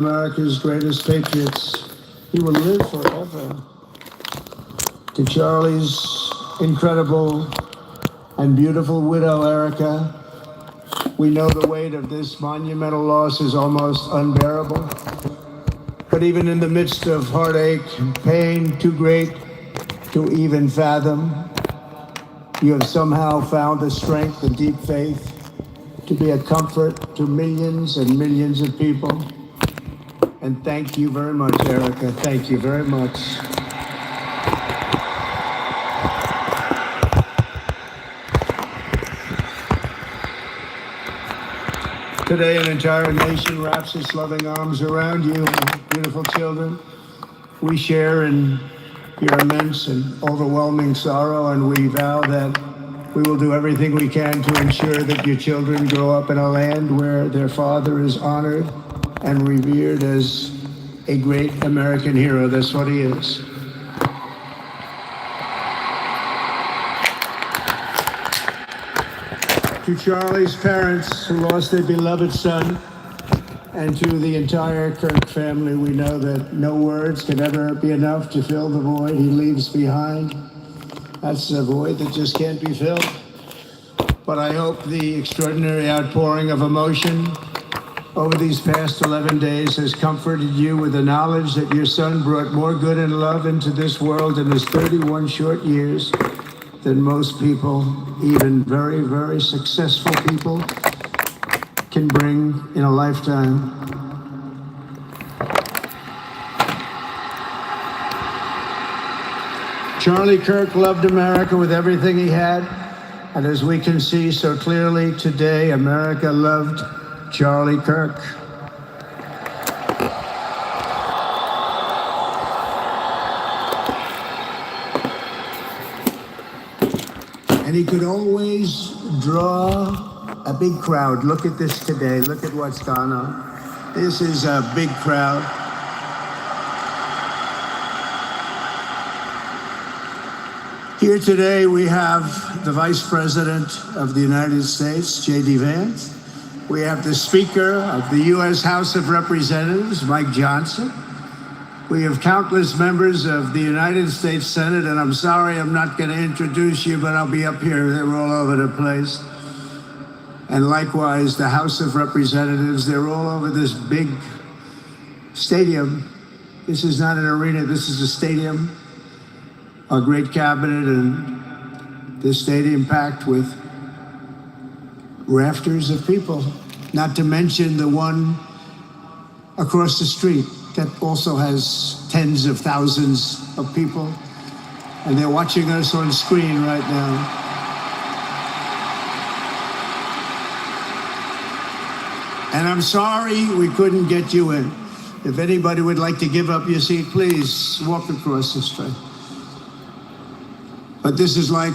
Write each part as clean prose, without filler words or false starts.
America's greatest patriots. He will live forever. To Charlie's incredible and beautiful widow, Erica, we know the weight of this monumental loss is almost unbearable. But even in the midst of heartache and pain too great to even fathom, you have somehow found the strength and deep faith to be a comfort to millions and millions of people. And thank you very much, Erica. Thank you very much. Today, an entire nation wraps its loving arms around you, beautiful children. We share in your immense and overwhelming sorrow, and we vow that we will do everything we can to ensure that your children grow up in a land where their father is honored and revered as a great American hero. That's what he is. To Charlie's parents who lost their beloved son, and to the entire Kirk family, we know that no words can ever be enough to fill the void he leaves behind. That's a void that just can't be filled. But I hope the extraordinary outpouring of emotion over these past 11 days has comforted you with the knowledge that your son brought more good and love into this world in his 31 short years than most people, even very, very successful people, can bring in a lifetime. Charlie Kirk loved America with everything he had, and as we can see so clearly today, America loved Charlie Kirk. And he could always draw a big crowd. Look at this today. Look at what's gone on. This is a big crowd. Here today we have the Vice President of the United States, J.D. Vance. We have the Speaker of the U.S. House of Representatives, Mike Johnson. We have countless members of the United States Senate, and I'm sorry I'm not going to introduce you, but I'll be up here. They're all over the place. And likewise, the House of Representatives, they're all over this big stadium. This is not an arena, this is a stadium. Our great cabinet and this stadium packed with rafters of people, not to mention the one across the street that also has tens of thousands of people, and they're watching us on screen right now. And I'm sorry we couldn't get you in. If anybody would like to give up your seat, please walk across the street. But this is like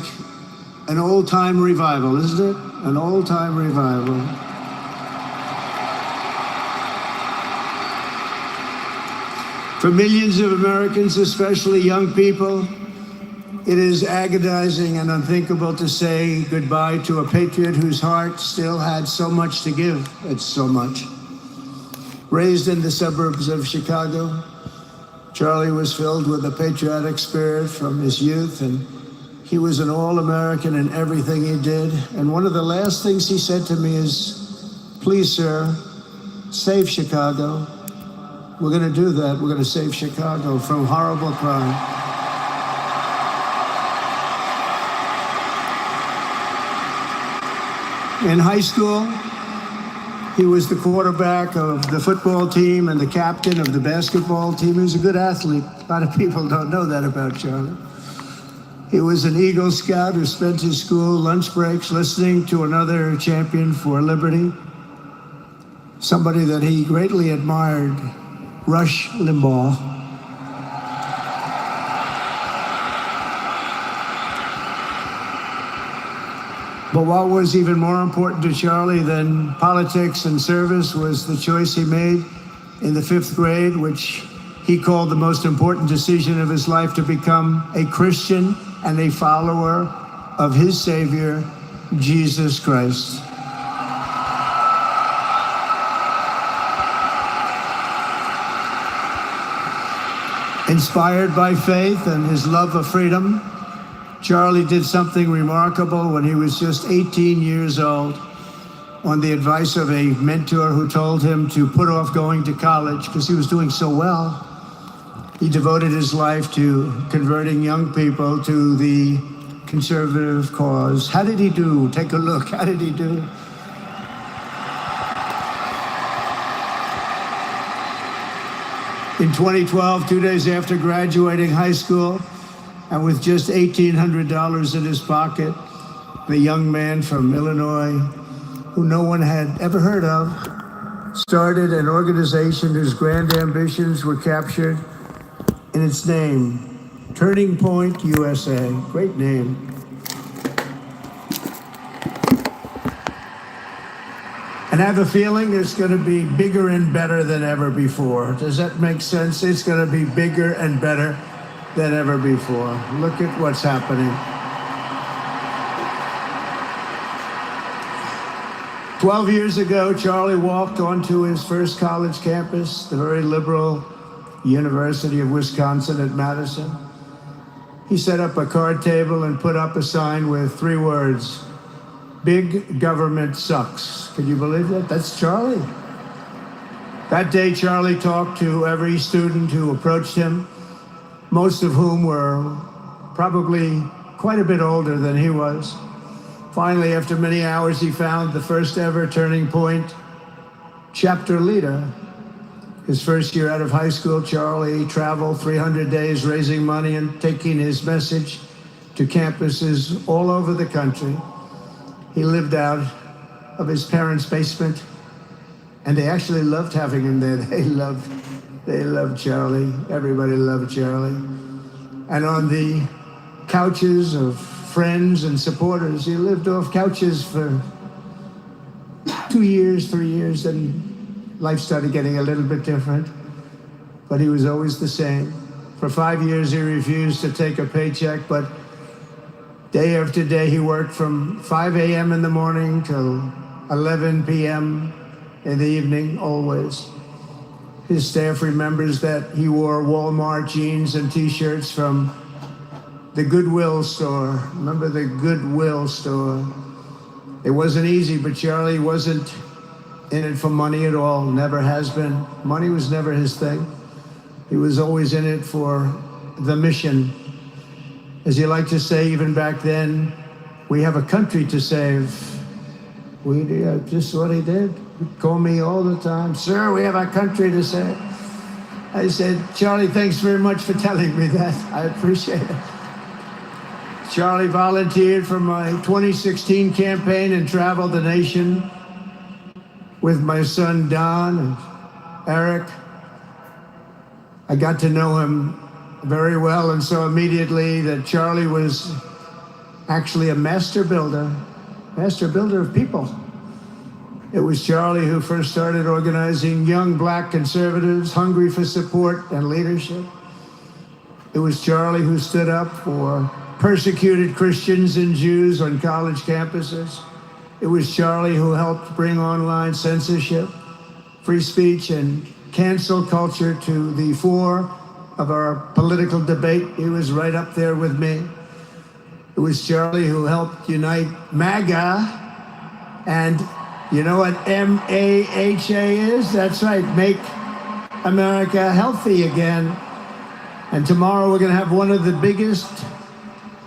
an old-time revival, isn't it? An old-time revival. For millions of Americans, especially young people, it is agonizing and unthinkable to say goodbye to a patriot whose heart still had so much to give. It's so much. Raised in the suburbs of Chicago, Charlie was filled with a patriotic spirit from his youth, and he was an all-American in everything he did. And one of the last things he said to me is, "Please, sir, save Chicago." We're going to do that. We're going to save Chicago from horrible crime. In high school, he was the quarterback of the football team and the captain of the basketball team. He was a good athlete. A lot of people don't know that about Charlie. He was an Eagle Scout who spent his school lunch breaks listening to another champion for liberty, somebody that he greatly admired, Rush Limbaugh. But what was even more important to Charlie than politics and service was the choice he made in the 5th grade, which he called the most important decision of his life, to become a Christian and a follower of his Savior, Jesus Christ. Inspired by faith and his love of freedom, Charlie did something remarkable when he was just 18 years old. On the advice of a mentor who told him to put off going to college because he was doing so well, he devoted his life to converting young people to the conservative cause. How did he do? Take a look. How did he do? In 2012, 2 days after graduating high school, and with just $1,800 in his pocket, the young man from Illinois, who no one had ever heard of, started an organization whose grand ambitions were captured in its name, Turning Point USA. Great name. And I have a feeling it's going to be bigger and better than ever before. Does that make sense? It's going to be bigger and better than ever before. Look at what's happening. 12 years ago, Charlie walked onto his first college campus, the very liberal University of Wisconsin at Madison. He set up a card table and put up a sign with 3 words: "Big government sucks." Can you believe that? That's Charlie. That day, Charlie talked to every student who approached him, most of whom were probably quite a bit older than he was. Finally, after many hours, he found the first ever Turning Point chapter leader. His first year out of high school, Charlie traveled 300 days raising money and taking his message to campuses all over the country. He lived out of his parents' basement, and they actually loved having him there. They loved Charlie. Everybody loved Charlie. And on the couches of friends and supporters, he lived off couches for 2 years, 3 years, then life started getting a little bit different, but he was always the same. For 5 years, he refused to take a paycheck, but day after day, he worked from 5 a.m. in the morning till 11 p.m. in the evening, always. His staff remembers that he wore Walmart jeans and T-shirts from the Goodwill store. Remember the Goodwill store? It wasn't easy, but Charlie wasn't in it for money at all, never has been. Money was never his thing. He was always in it for the mission. As he liked to say even back then, we have a country to save. Just what he did. He'd call me all the time, "Sir, we have a country to save." I said, "Charlie, thanks very much for telling me that. I appreciate it." Charlie volunteered for my 2016 campaign and traveled the nation with my son Don and Eric. I got to know him very well and saw immediately that Charlie was actually a master builder of people. It was Charlie who first started organizing young black conservatives hungry for support and leadership. It was Charlie who stood up for persecuted Christians and Jews on college campuses. It was Charlie who helped bring online censorship, free speech, and cancel culture to the fore of our political debate. He was right up there with me. It was Charlie who helped unite MAGA, and you know what MAHA is? That's right, Make America Healthy Again. And tomorrow we're going to have one of the biggest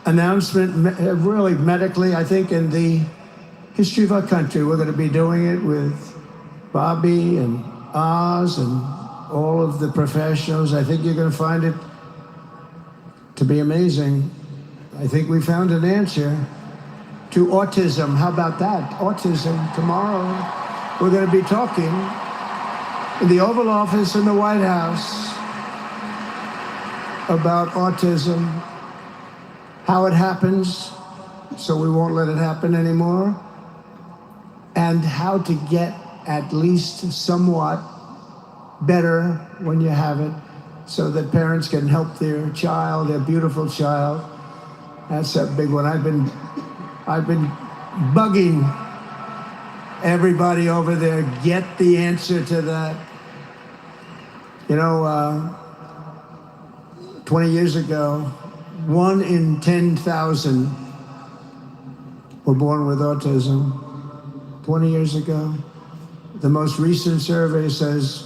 announcements, really medically, I think, in the history of our country. We're going to be doing it with Bobby and Oz and all of the professionals. I think you're going to find it to be amazing. I think we found an answer to autism. How about that? Autism. Tomorrow we're going to be talking in the Oval Office in the White House about autism, how it happens, so we won't let it happen anymore, and how to get at least somewhat better when you have it, so that parents can help their child, their beautiful child. That's a big one. I've been bugging everybody over there, get the answer to that. You know, 20 years ago, 1 in 10,000 were born with autism. 20 years ago. The most recent survey says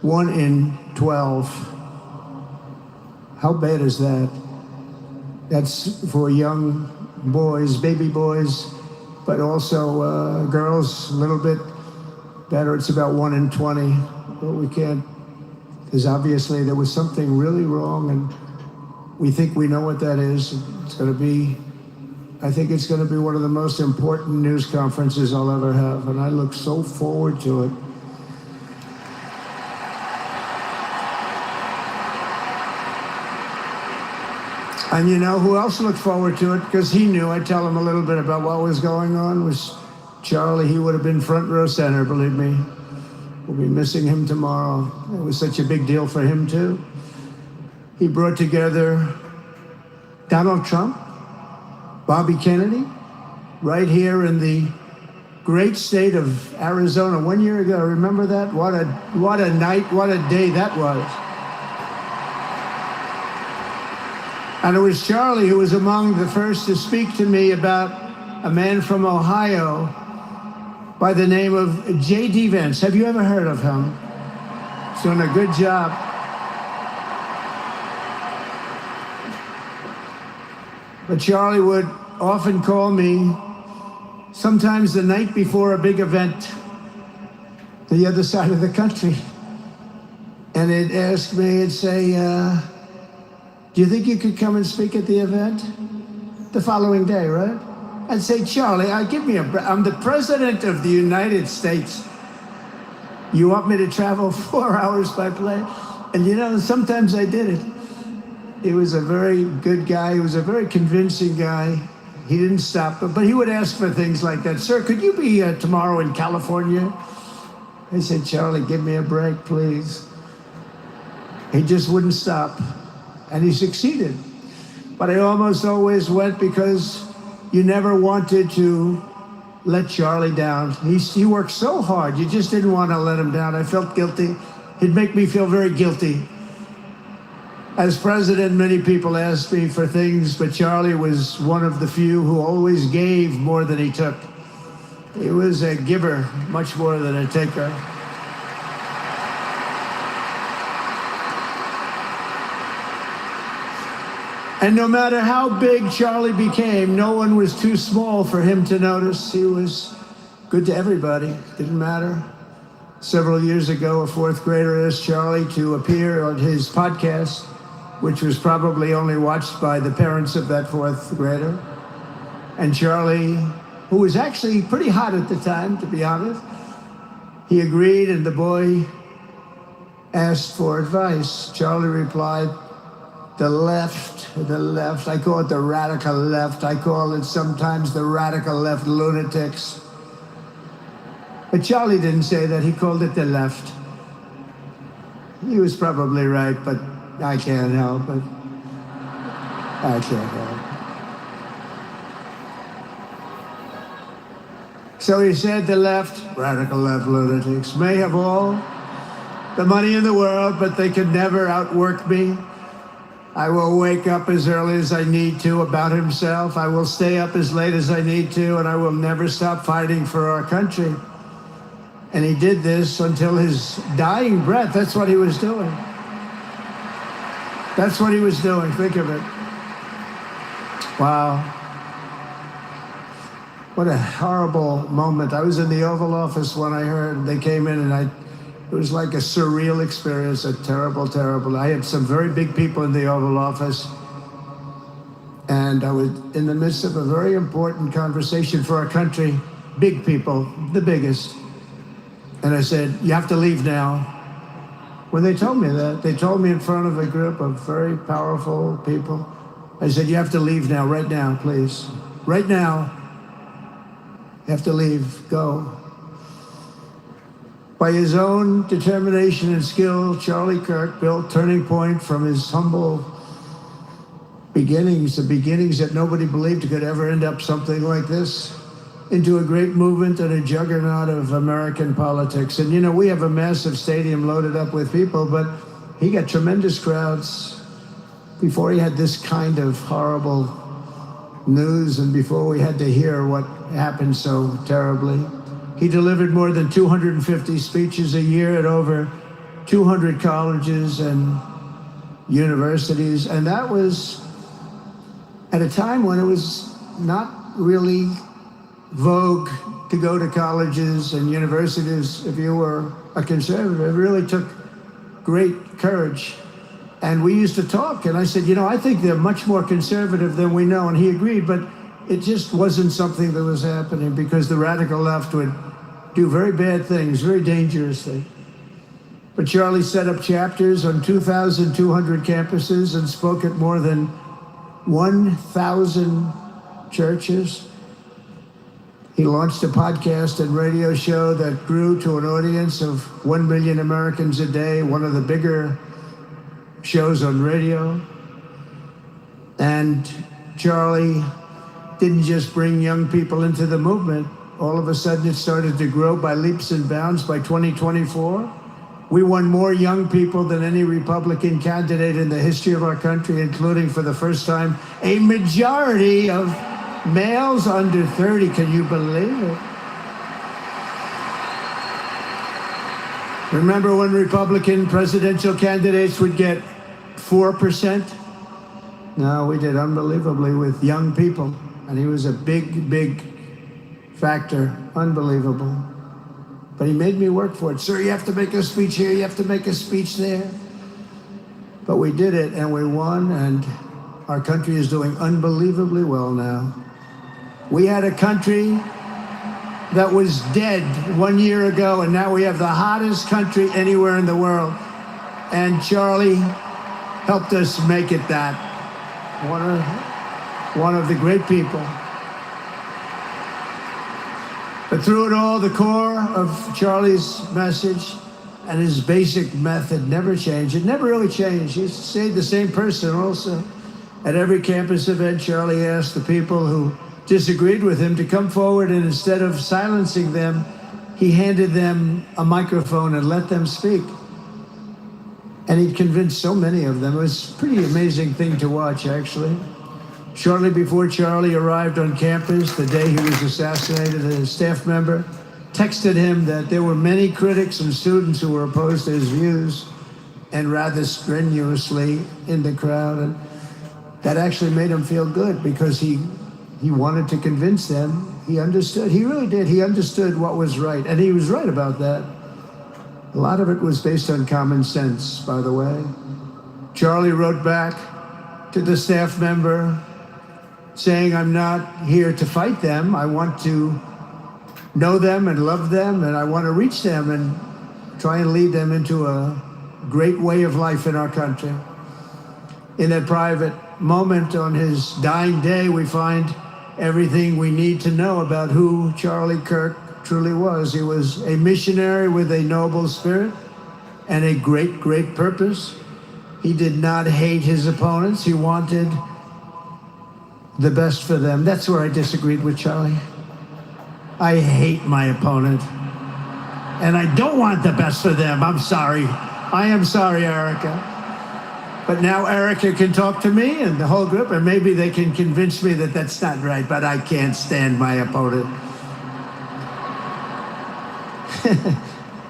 1 in 12. How bad is that? That's for young boys, baby boys, but also girls, a little bit better. It's about 1 in 20. But we can't, because obviously there was something really wrong, and we think we know what that is. It's going to be, I think it's going to be one of the most important news conferences I'll ever have, and I look so forward to it. And you know who else looked forward to it? Because he knew. I tell him a little bit about what was going on. Was Charlie. He would have been front row center, believe me. We'll be missing him tomorrow. It was such a big deal for him, too. He brought together Donald Trump, Bobby Kennedy, right here in the great state of Arizona 1 year ago. Remember that? What a night, what a day that was. And it was Charlie who was among the first to speak to me about a man from Ohio by the name of J.D. Vance. Have you ever heard of him? He's doing a good job. But Charlie would often call me, sometimes the night before a big event, the other side of the country. And he'd ask me, he'd say, do you think you could come and speak at the event? The following day, right? I'd say, Charlie, I'm the president of the United States. You want me to travel 4 hours by plane? And you know, sometimes I did it. He was a very good guy. He was a very convincing guy. He didn't stop, but he would ask for things like that. Sir, could you be tomorrow in California? I said, Charlie, give me a break, please. He just wouldn't stop. And he succeeded. But I almost always went because you never wanted to let Charlie down. He worked so hard. You just didn't want to let him down. I felt guilty. He'd make me feel very guilty. As president, many people asked me for things, but Charlie was one of the few who always gave more than he took. He was a giver, much more than a taker. And no matter how big Charlie became, no one was too small for him to notice. He was good to everybody. Didn't matter. Several years ago, a fourth grader asked Charlie to appear on his podcast, which was probably only watched by the parents of that fourth grader. And Charlie, who was actually pretty hot at the time, to be honest, he agreed, and the boy asked for advice. Charlie replied, the left, I call it the radical left. I call it sometimes the radical left lunatics. But Charlie didn't say that. He called it the left. He was probably right, but I can't help it. I can't help it. So he said the left, radical left lunatics, may have all the money in the world, but they could never outwork me. I will wake up as early as I need to about himself. I will stay up as late as I need to, and I will never stop fighting for our country. And he did this until his dying breath. That's what he was doing. That's what he was doing. Think of it. Wow. What a horrible moment. I was in the Oval Office when I heard they came in, and it was like a surreal experience, a terrible, terrible. I had some very big people in the Oval Office, and I was in the midst of a very important conversation for our country, big people, the biggest. And I said, you have to leave now. When they told me that, they told me in front of a group of very powerful people, I said, you have to leave now, right now, please. Right now, you have to leave, go. By his own determination and skill, Charlie Kirk built Turning Point from his humble beginnings, the beginnings that nobody believed could ever end up something like this, into a great movement and a juggernaut of American politics. And you know, we have a massive stadium loaded up with people, but he got tremendous crowds. before he had this kind of horrible news and before we had to hear what happened so terribly. He delivered more than 250 speeches a year at over 200 colleges and universities, and that was at a time when it was not really vogue to go to colleges and universities if you were a conservative. It really took great courage. And we used to talk, and I said, I think they're much more conservative than we know, and he agreed, but it just wasn't something that was happening because the radical left would do very bad things, very dangerous things. But Charlie set up chapters on 2,200 campuses and spoke at more than 1,000 churches. He launched a podcast and radio show that grew to an audience of 1 million Americans a day, one of the bigger shows on radio. And Charlie didn't just bring young people into the movement. All of a sudden, it started to grow by leaps and bounds. By 2024, we won more young people than any Republican candidate in the history of our country, including, for the first time, a majority of males under 30. Can you believe it? Remember when Republican presidential candidates would get 4%? No, we did unbelievably with young people. And he was a big, big factor. Unbelievable. But he made me work for it. Sir, you have to make a speech here, you have to make a speech there. But we did it, and we won, and our country is doing unbelievably well now. We had a country that was dead 1 year ago, and now we have the hottest country anywhere in the world. And Charlie helped us make it that. One of the great people. But through it all, the core of Charlie's message and his basic method never changed. It never really changed. He stayed the same person also. At every campus event, Charlie asked the people who disagreed with him to come forward, and instead of silencing them, he handed them a microphone and let them speak. And he'd convinced so many of them. It was a pretty amazing thing to watch, actually. Shortly before Charlie arrived on campus, the day he was assassinated, a staff member texted him that there were many critics and students who were opposed to his views, and rather strenuously in the crowd. And that actually made him feel good because he wanted to convince them. He understood. He really did. He understood what was right. And he was right about that. A lot of it was based on common sense, by the way. Charlie wrote back to the staff member saying, I'm not here to fight them. I want to know them and love them, and I want to reach them and try and lead them into a great way of life in our country. In that private moment on his dying day, we find everything we need to know about who Charlie Kirk truly was. He was a missionary with a noble spirit and a great, great purpose. He did not hate his opponents. He wanted the best for them. That's where I disagreed with Charlie. I hate my opponent, and I don't want the best for them. I'm sorry. I am sorry, Erica. But now Erica can talk to me and the whole group, and maybe they can convince me that that's not right, but I can't stand my opponent.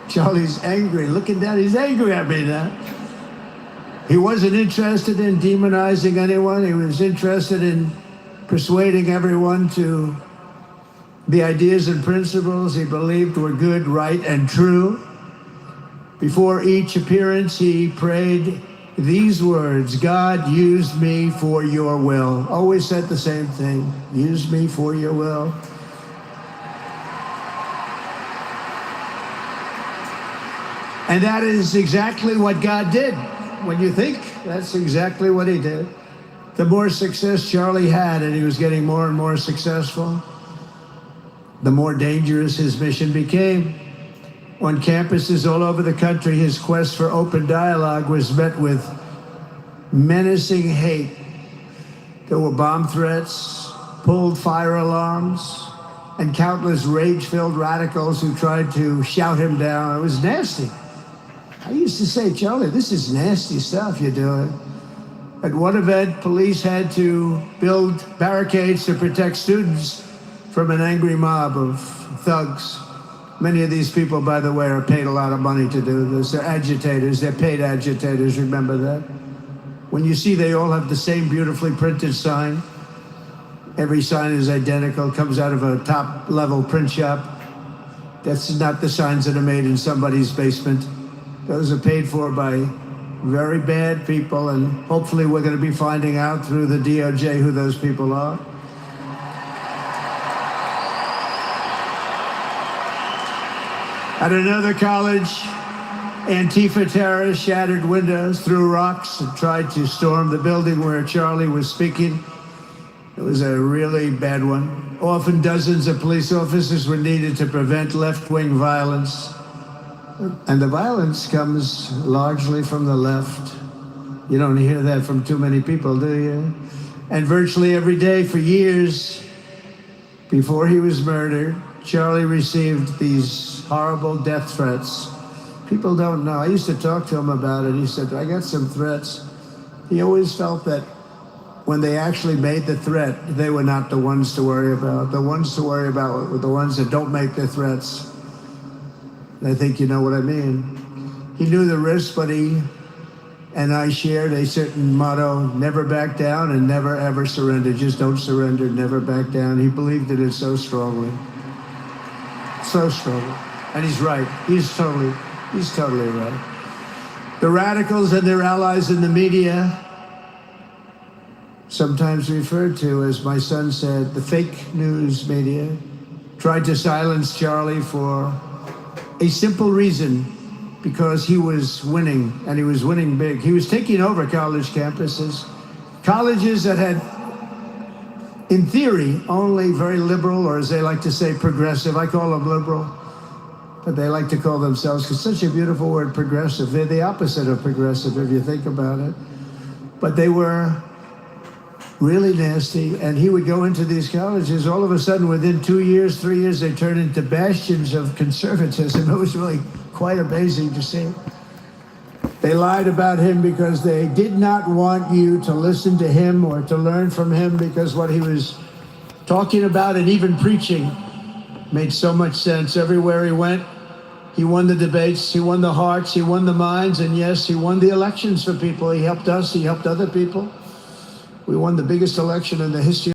Charlie's angry. Looking down, he's angry at me now. He wasn't interested in demonizing anyone. He was interested in persuading everyone to the ideas and principles he believed were good, right, and true. Before each appearance, he prayed these words: God, use me for your will. Always said the same thing: use me for your will. And that is exactly what God did. When you think, that's exactly what he did. The more success Charlie had, and he was getting more and more successful, the more dangerous his mission became. On campuses all over the country, his quest for open dialogue was met with menacing hate. There were bomb threats, pulled fire alarms, and countless rage-filled radicals who tried to shout him down. It was nasty. I used to say, Charlie, this is nasty stuff you're doing. At one event, police had to build barricades to protect students from an angry mob of thugs. Many of these people, by the way, are paid a lot of money to do this. They're agitators. They're paid agitators. Remember that? When you see they all have the same beautifully printed sign, every sign is identical, comes out of a top-level print shop. That's not the signs that are made in somebody's basement. Those are paid for by very bad people, and hopefully we're going to be finding out through the DOJ who those people are. At another college, Antifa terrorists shattered windows, threw rocks, and tried to storm the building where Charlie was speaking. It was a really bad one. Often dozens of police officers were needed to prevent left-wing violence. And the violence comes largely from the left. You don't hear that from too many people, do you? And virtually every day for years before he was murdered, Charlie received these horrible death threats. People don't know. I used to talk to him about it. He said, I got some threats. He always felt that when they actually made the threat, they were not the ones to worry about. The ones to worry about were the ones that don't make the threats. I think you know what I mean. He knew the risks, but he and I shared a certain motto: never back down and never ever surrender. Just don't surrender, never back down. He believed in it so strongly. So strongly. And he's right. He's totally right. The radicals and their allies in the media, sometimes referred to, as my son said, the fake news media, tried to silence Charlie for a simple reason: because he was winning, and he was winning big. He was taking over college campuses, colleges that had, in theory, only very liberal, or as they like to say, progressive. I call them liberal, but they like to call themselves, because such a beautiful word, progressive. They're the opposite of progressive, if you think about it. But they were really nasty, and he would go into these colleges. All of a sudden, within 2 years, 3 years, they turned into bastions of conservatism. It was really quite amazing to see. They lied about him because they did not want you to listen to him or to learn from him, because what he was talking about and even preaching made so much sense. Everywhere he went, he won the debates, he won the hearts, he won the minds, and yes, he won the elections for people. He helped us, he helped other people. We won the biggest election in the history